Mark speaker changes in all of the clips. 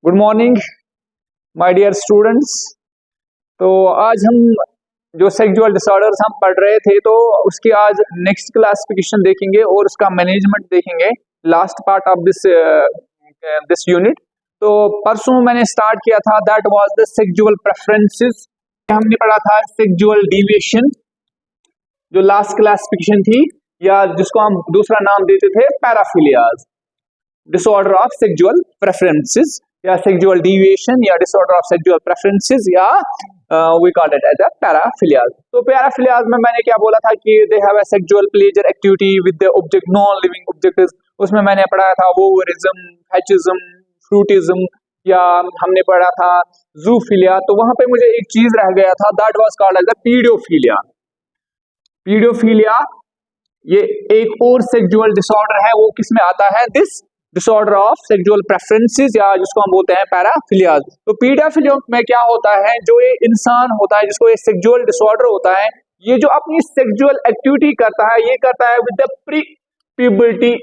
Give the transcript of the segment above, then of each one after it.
Speaker 1: Good morning my dear students. तो आज हम जो सेक्सुअल डिसऑर्डर्स हम पढ़ रहे थे तो उसकी आज नेक्स्ट क्लासिफिकेशन देखेंगे और उसका मैनेजमेंट देखेंगे, last part of this unit. तो परसों मैंने स्टार्ट किया था, that was the sexual preferences. हमने पढ़ा था सेक्सुअल डिविएशन, जो लास्ट क्लासिफिकेशन थी, या जिसको हम दूसरा नाम देते थे paraphilias, disorder of sexual preferences या सेक्सुअल डिविएशन या डिसऑर्डर ऑफ सेक्सुअल प्रेफरेंसेस, या we call it as a paraphilias. तो पैराफिलियाज में मैंने क्या बोला था कि they have a sexual pleasure activity with the object, non living objects. उसमें मैंने पढ़ा था वोवरिज्म, फैचिज्म, फ्रूटिज्म, या हमने पढ़ा था जूफिलिया। तो वहां पे मुझे एक चीज रह गया था, that was called as the paedophilia. Paedophilia ये एक और सेक्सुअल डिसऑर्डर है, वो किस में आता है? This disorder of sexual preferences, या जिसको हम बोलते हैं पैराफिलियाज। तो पीडियोफिलिया में क्या होता है, जो ये इंसान होता है जिसको ये सेक्सुअल डिसऑर्डर होता है, ये जो अपनी सेक्सुअल एक्टिविटी करता है, ये करता है with the pre puberty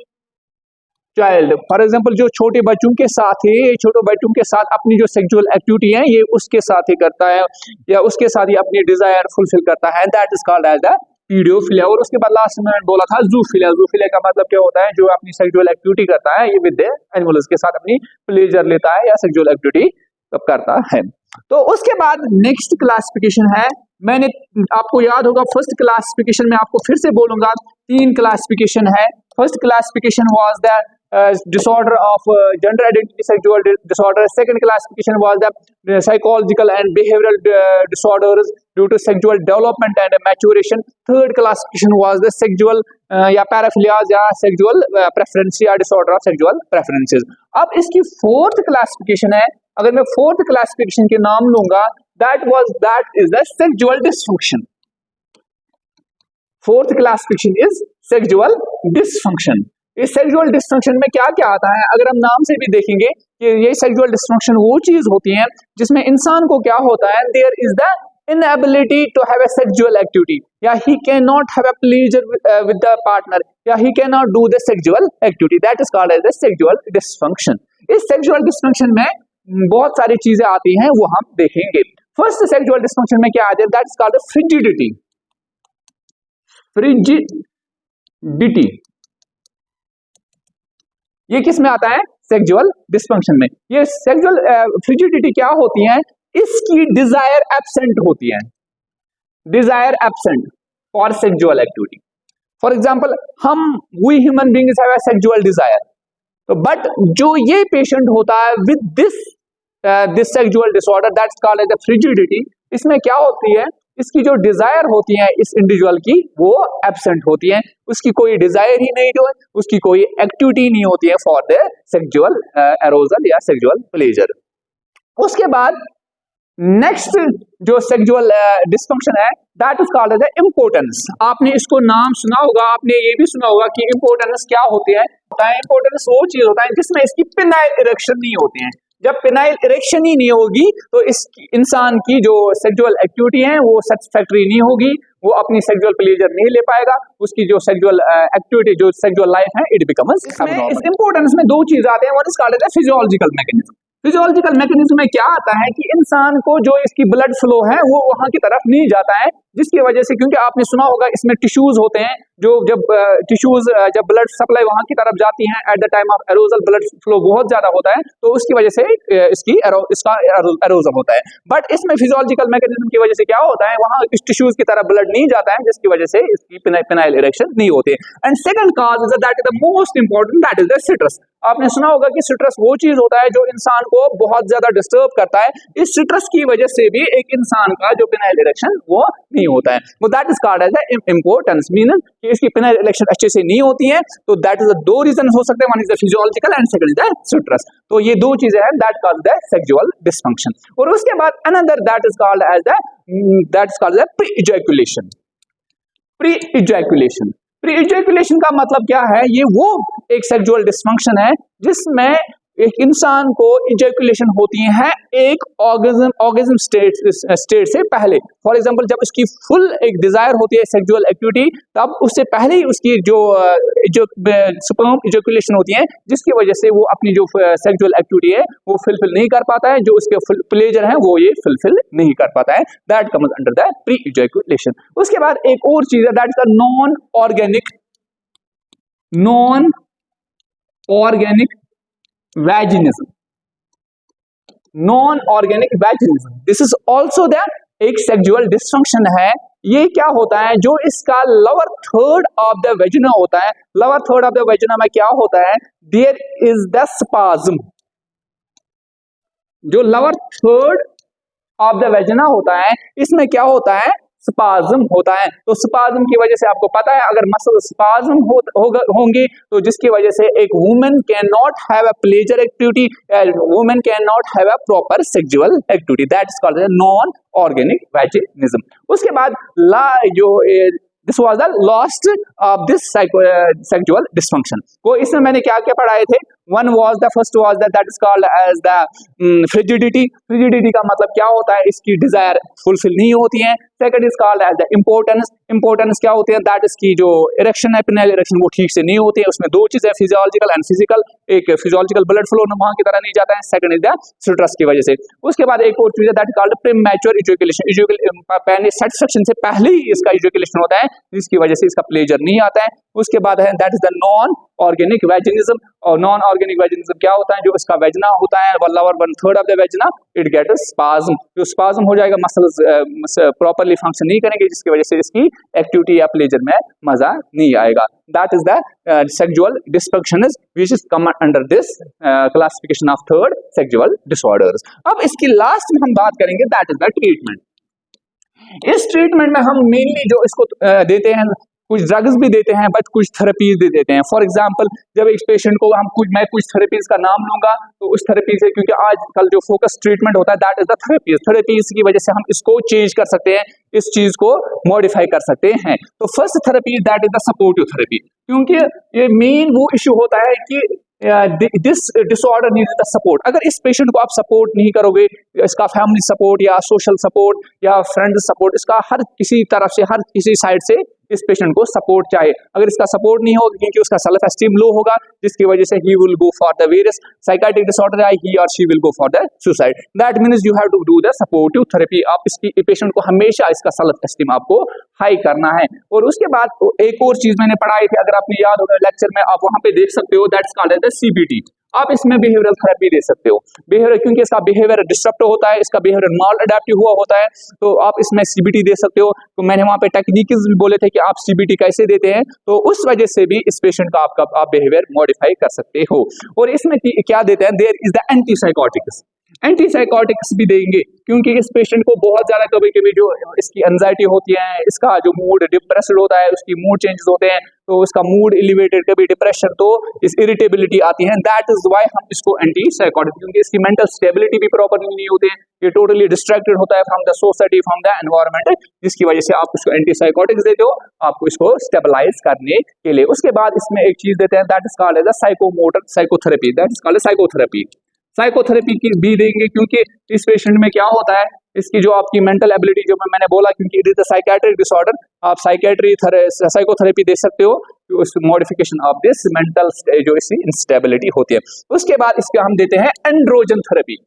Speaker 1: child. For example, जो छोटे बच्चों के साथ ही, छोटे बच्चों के साथ अपनी जो सेक्सुअल एक्टिविटी है ये उसके साथ ही करता है, या उसके साथ ही अपनी डिजायर फुलफिल करता है, that is called as the paedophilia. और उसके बाद लास्ट में बोला था जूफिलिया। जूफिलिया का मतलब क्या होता है? जो अपनी सेक्सुअल एक्टिविटी करता है ये विद एनिमल्स के साथ अपनी प्लेजर लेता है या सेक्सुअल एक्टिविटी करता है। तो उसके बाद नेक्स्ट क्लासिफिकेशन है, मैंने आपको याद होगा फर्स्ट क्लासिफिकेशन में आपको फिर से बोलूंगा, 3 क्लासिफिकेशन है। First classification was the disorder of gender identity sexual disorder. Second classification was the psychological and behavioral disorders due to sexual development and maturation. Third classification was the sexual या पैराफिलियाज या sexual preference या disorder of sexual preferences. अब इसकी fourth classification है, अगर मैं fourth classification के नाम लूंगा, that is the sexual dysfunction. Fourth classification is sexual dysfunction. इस सेक्सुअल डिसफंक्शन में क्या क्या आता है, अगर हम नाम से भी देखेंगे कि ये सेक्सुअल डिसफंक्शन वो चीज होती है जिसमें इंसान को क्या होता है, there is the inability to have a sexual activity, या he cannot have a pleasure with the partner, या he cannot do the sexual activity, that is called as the sexual dysfunction. इस sexual dysfunction में बहुत सारी चीजें आती हैं, वो हम देखेंगे। फर्स्ट sexual dysfunction में क्या आती है, that is called the frigidity. फ्रिजिडिटी ये किस में आता है? सेक्सुअल डिसफंक्शन में। ये सेक्सुअल फ्रिजिडिटी क्या होती है? इसकी डिजायर एब्सेंट होती है, desire absent for sexual activity. For example, we human beings have a sexual desire, तो बट जो ये पेशेंट होता है with this sexual disorder, that's called as the frigidity. इसमें क्या होती है, इसकी जो डिजायर होती है इस इंडिविजुअल की, वो एब्सेंट होती है, उसकी कोई डिजायर ही नहीं, जो है उसकी कोई एक्टिविटी नहीं होती है फॉर द सेक्सुअल एरोजल या सेक्सुअल प्लेजर। उसके बाद नेक्स्ट जो सेक्सुअल डिसफंक्शन है, that is called as the importance. आपने इसको नाम सुना होगा, आपने ये भी सुना होगा कि इम्पोर्टेंस क्या होती है। इम्पोर्टेंस वो चीज होता है जिसमें इसकी पिनाइल इरेक्शन नहीं होती है। जब पिनाइल इरेक्शन ही नहीं होगी तो इस इंसान की जो सेक्सुअल एक्टिविटी है वो सेटिस्फैक्टरी नहीं होगी, वो अपनी सेक्सुअल प्लेजर नहीं ले पाएगा, उसकी जो सेक्सुअल एक्टिविटी, जो सेक्सुअल लाइफ है, इट बिकम्स एब्नॉर्मल। इस इंपॉर्टेंस में 2 चीज आते हैं, one is called as physiological mechanism. Physiological mechanism में क्या आता है कि इंसान को जो इसकी ब्लड फ्लो है वो वहां की तरफ नहीं जाता है, जिसकी वजह से, क्योंकि आपने सुना होगा इसमें टिश्यूज होते हैं, जो जब ब्लड सप्लाई वहां की तरफ जाती है at the time of aerogel, blood flow बहुत ज्यादा होता है, तो उसकी वजह से इसका एरोजल होता है। बट इसमें फिजियोलॉजिकल मैकेनिज्म की वजह से क्या होता है, वहां इस टिश्यूज की तरफ ब्लड नहीं जाता है, जिसकी वजह से इसकी पिनाइल इरेक्शन नहीं होती है। And second cause is that is the most important, that is the citrus. आपने सुना होगा कि सिट्रस वो चीज होता है जो इंसान को बहुत ज्यादा डिस्टर्ब करता है। इस सिट्रस की वजह से भी एक इंसान का जो पिनाइल इरेक्शन वो नहीं होता है, वो that is called as the importance, meaning कि इसकी पिनाइल इरेक्शन अच्छे से नहीं होती है। तो दैट इज द 2 रीजन हो सकते हैं, one is the physiological and second is the citrus. तो ये 2 चीजें हैं that cause the sexual dysfunction. और उसके बाद another that is called as the pre ejaculation. Pre ejaculation, pre ejaculation का मतलब क्या है? ये वो एक सेक्सुअल डिसफंक्शन है जिसमें एक इंसान को इजैकुलेशन होती है एक ऑर्गेज्म स्टेट से पहले। फॉर एग्जांपल जब उसकी फुल एक डिजायर होती है सेक्सुअल एक्टिविटी, तब उससे पहले ही उसकी जो स्पर्म इजैकुलेशन होती है, जिसकी वजह से वो अपनी जो सेक्सुअल एक्टिविटी है वो फुलफिल नहीं कर पाता है, जो उसके प्लेजर है वो ये फुलफिल नहीं कर पाता है। That comes under the pre ejaculation. उसके बाद एक और चीज है, that is the non organic vaginismus. Non organic vaginismus, this is also that एक सेक्सुअल डिस्फंक्शन है। ये क्या होता है, जो इसका lower third of the vagina होता है, lower third of the vagina में क्या होता है, देयर इज द स्पाज्म। जो lower third of the vagina होता है, इसमें क्या होता है, स्पाज्म होता है। तो स्पाज्म की वजह से आपको पता है, अगर मसल स्पाज्म होंगे तो जिसकी वजह से एक women can not have a pleasure activity, women can not have a proper sexual activity, that is called non organic vaginismus. उसके बाद this was the last of this sexual dysfunction. को इसमें मैंने क्या क्या पढ़ाए थे, first was that is called as the frigidity. Frigidity का मतलब क्या होता है, इसकी डिजायर फुलफिल नहीं होती है। Second is called as the importance. Importance क्या होती है, दैट इसकी जो इरेक्शन है, पेनियल इरेक्शन वो ठीक से नहीं होती है। उसमें दो चीजें, फिजियोलॉजिकल एंड फिजिकल। एक फिजियोलॉजिकल ब्लड फ्लो वहां की तरह नहीं जाता है, सेकंड इज द स्ट्रेस की वजह से। उसके बाद एक और चीज है, that called premature ejaculation. Satisfaction से पहले ही इसका इजैकुलेशन होता है, जिसकी वजह से इसका प्लेजर नहीं आता है। उसके बाद है that is the non organic vaginismus. और नॉन ऑर्गेनिक वैजिनिज्म क्या होता है, जो इसका वेजना होता है, lower 1/3 of the वेजना, it get spasm. जो स्पाज्म हो जाएगा, मसल्स प्रॉपर्ली फंक्शन नहीं करेंगे, जिसकी वजह से इसकी एक्टिविटी या प्लेजर में मजा नहीं आएगा। That is the sexual dysfunctions which is come under this classification of third sexual disorders. अब इसकी लास्ट में हम बात करेंगे, दैट इज द ट्रीटमेंट। इस ट्रीटमेंट में हम मेनली जो इसको देते हैं, कुछ ड्रग्स भी देते हैं, बट कुछ थेरेपीज भी देते हैं। फॉर एग्जांपल जब एक पेशेंट को मैं कुछ थेरेपीज का नाम लूंगा, तो उस थेरेपी से, क्योंकि आजकल जो फोकस ट्रीटमेंट होता है, that is the therapies. Therapies की वजह से हम इसको चेंज कर सकते हैं, इस चीज को मॉडिफाई कर सकते हैं। तो first therapy that is the supportive therapy, क्योंकि ये मेन वो इश्यू होता है कि this disorder needs the support. अगर इस पेशेंट को आप सपोर्ट नहीं करोगे, इसका फैमिली सपोर्ट या सोशल सपोर्ट या फ्रेंड सपोर्ट, इसका हर किसी तरफ से, हर किसी साइड से इस पेशेंट को सपोर्ट चाहिए। अगर इसका सपोर्ट नहीं होगा, क्योंकि उसका सेल्फ एस्टीम लो होगा, जिसकी वजह से he will go for the various psychiatric disorder, he और she will go for the suicide. That means you have to do the supportive therapy. आप इसकी पेशेंट को हमेशा इसका सेल्फ एस्टीम आपको हाई करना है। और उसके बाद एक और चीज मैंने पढ़ाई थी, अगर आपने याद होगा लेक्चर में, आप वहां पे देख सकते हो, that's called as the CBT। आप इसमें बिहेवियरल थेरेपी दे सकते हो। बिहेवियर, क्योंकि इसका बिहेवियर डिस्टर्ब होता है, इसका बिहेवियर माल अडेप्टिव हुआ होता है, तो आप इसमें CBT दे सकते हो। तो मैंने वहां पे टेक्निक्स भी बोले थे कि आप CBT कैसे देते हैं, तो उस वजह से भी इस पेशेंट का आप बिहेवियर मॉडिफाई कर सकते हो। और इसमें क्या देते हैं, there is the antipsychotics. Antipsychotics भी देंगे, क्योंकि इस पेशेंट को बहुत ज्यादा कभी कभी जो इसकी एंजाइटी होती है, इसका जो मूड डिप्रेस्ड होता है, उसकी मूड चेंजेस होते हैं, तो उसका मूड एलिवेटेड, कभी डिप्रेशन, तो इस इरिटेबिलिटी आती है। दैट इज व्हाई हम इसको एंटीसाइकोटिक, क्योंकि इसकी मेंटल स्टेबिलिटी भी प्रॉपरली नहीं होती है, ये टोटली डिस्ट्रैक्टेड होता है from the society, from the environment, जिसकी वजह से आप इसको एंटीसाइकोटिक्स देते हो, आपको इसको स्टेबलाइज करने के लिए। उसके बाद इसमें एक चीज देते हैं, that is called as psychomotor psychotherapy. That is called psychotherapy. Psychotherapy की भी देंगे, क्योंकि इस पेशेंट में क्या होता है, इसकी जो आपकी मेंटल एबिलिटी, जो मैंने बोला, क्योंकि it is the psychiatric disorder, आप साइकोथेरेपी दे सकते हो, उस मॉडिफिकेशन ऑफ दिस मेंटल जो इसकी इंस्टेबिलिटी होती है। उसके बाद इसके हम देते हैं एंड्रोजन थेरेपी।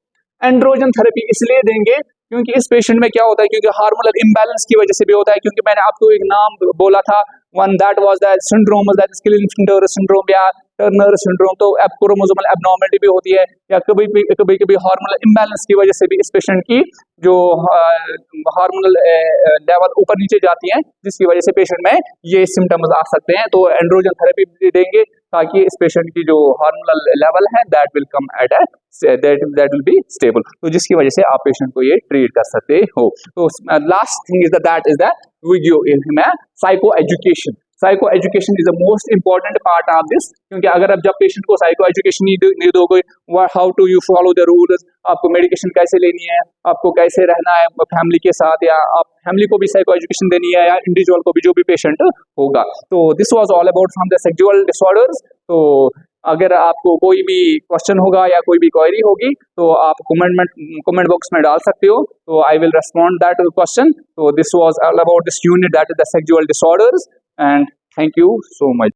Speaker 1: एंड्रोजन थेरेपी इसलिए देंगे क्योंकि इस पेशेंट में क्या होता है, क्योंकि हार्मोनल इम्बैलेंस की वजह से भी होता है। क्योंकि मैंने आपको एक नाम बोला था, one that was the syndrome, that is Klinefelter syndrome या टर्नर सिंड्रोम। तो क्रोमोसोमल एब्नॉर्मलिटी भी होती है, या कभी हार्मोनल इम्बैलेंस की वजह से भी इस पेशेंट की जो हार्मोनल लेवल ऊपर नीचे जाती हैं, जिसकी वजह से पेशेंट में ये सिम्टम्स आ सकते हैं। तो एंड्रोजन थेरेपी भी देंगे, ताकि इस पेशेंट की जो हार्मोनल लेवल है, that will come at that will be stable, तो जिसकी वजह से आप पेशेंट को ये ट्रीट कर सकते हो। तो last thing is that is the video in psycho education. Psycho education is the most important part of this, क्योंकि अगर आप जब पेशेंट को साइको एजुकेशन नहीं दोगे, how to you follow the rules, आपको मेडिकेशन कैसे लेनी है, आपको कैसे रहना है फैमिली के साथ, या आप फैमिली को भी साइको एजुकेशन देनी है, या इंडिविजुअल को भी, जो भी पेशेंट होगा। तो this was all about from the sexual disorders. तो अगर आपको कोई भी क्वेश्चन होगा या कोई भी क्वेरी होगी तो आप कमेंट बॉक्स में डाल सकते हो, तो I will respond that question. तो this was all about this unit, that is the sexual disorders, and thank you so much.